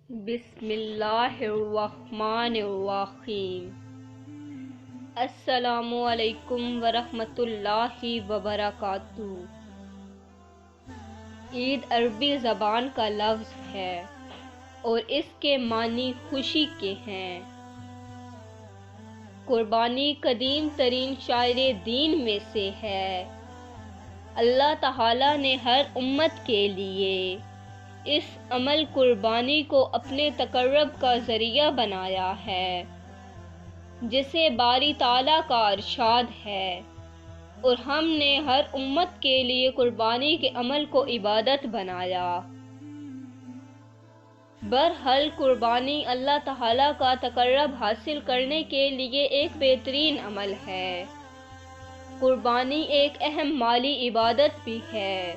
بسم اللہ الرحمن الرحیم۔ السلام علیکم ورحمۃ اللہ وبرکاتہ۔ عید عربی زبان کا لفظ ہے اور اس کے معنی خوشی کے ہیں۔ قربانی قدیم ترین شعائر دین میں سے ہے۔ اللہ تعالیٰ نے ہر امت کے لیے اس عمل قربانی کو اپنے تقرب کا ذریعہ بنایا ہے، جسے باری تعالیٰ کا ارشاد ہے، اور ہم نے ہر امت کے لیے قربانی کے عمل کو عبادت بنایا۔ برحال قربانی اللہ تعالیٰ کا تقرب حاصل کرنے کے لیے ایک بہترین عمل ہے۔ قربانی ایک اہم مالی عبادت بھی ہے۔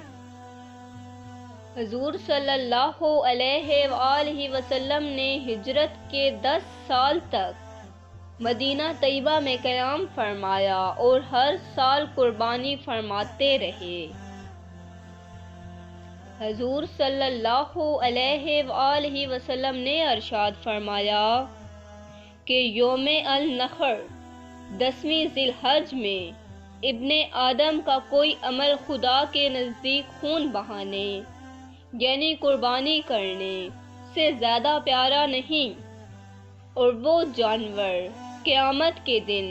حضور صلی اللہ علیہ وآلہ وسلم نے ہجرت کے 10 سال تک مدینہ طیبہ میں قیام فرمایا اور ہر سال قربانی فرماتے رہے۔ حضور صلی اللہ علیہ وآلہ وسلم نے ارشاد فرمایا کہ یوم النحر 10ویں ذی الحجہ میں ابن آدم کا کوئی عمل خدا کے نزدیک خون بہانے یعنی قربانی کرنے سے زیادہ پیارا نہیں، اور وہ جانور قیامت کے دن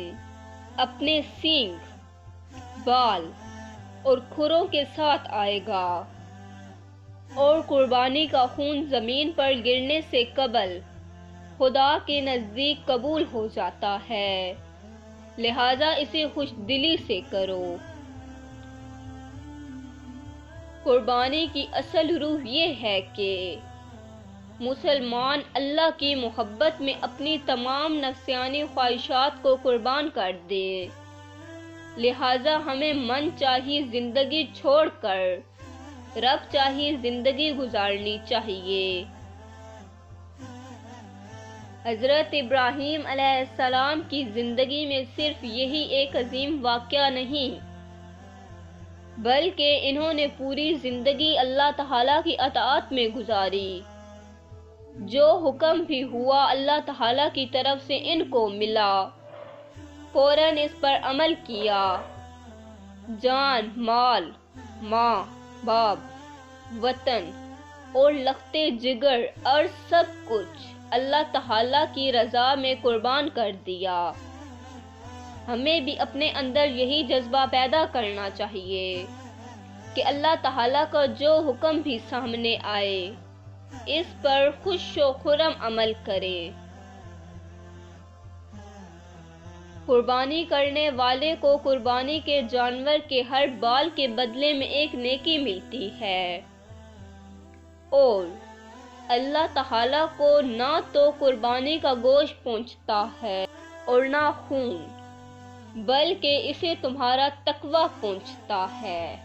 اپنے سینگ، بال اور کھروں کے ساتھ آئے گا، اور قربانی کا خون زمین پر گرنے سے قبل خدا کے نزدیک قبول ہو جاتا ہے، لہذا اسے خوش دلی سے کرو۔ قربانی کی اصل روح یہ ہے کہ مسلمان اللہ کی محبت میں اپنی تمام نفسانی خواہشات کو قربان کر دے، لہذا ہمیں من چاہی زندگی چھوڑ کر رب چاہی زندگی گزارنی چاہیے۔ حضرت ابراہیم علیہ السلام کی زندگی میں صرف یہی ایک عظیم واقعہ نہیں، بلکہ انہوں نے پوری زندگی اللہ تعالیٰ کی اطاعت میں گزاری۔ جو حکم بھی ہوا اللہ تعالیٰ کی طرف سے ان کو ملا، فوراً اس پر عمل کیا۔ جان، مال، ماں باپ، وطن اور لخت جگر اور سب کچھ اللہ تعالیٰ کی رضا میں قربان کر دیا۔ ہمیں بھی اپنے اندر یہی جذبہ پیدا کرنا چاہیے کہ اللہ تعالیٰ کا جو حکم بھی سامنے آئے اس پر خوش و خرم عمل کرے۔ قربانی کرنے والے کو قربانی کے جانور کے ہر بال کے بدلے میں ایک نیکی ملتی ہے، اور اللہ تعالیٰ کو نہ تو قربانی کا گوشت پہنچتا ہے اور نہ خون، بلکہ اسے تمہارا تقویٰ پہنچتا ہے۔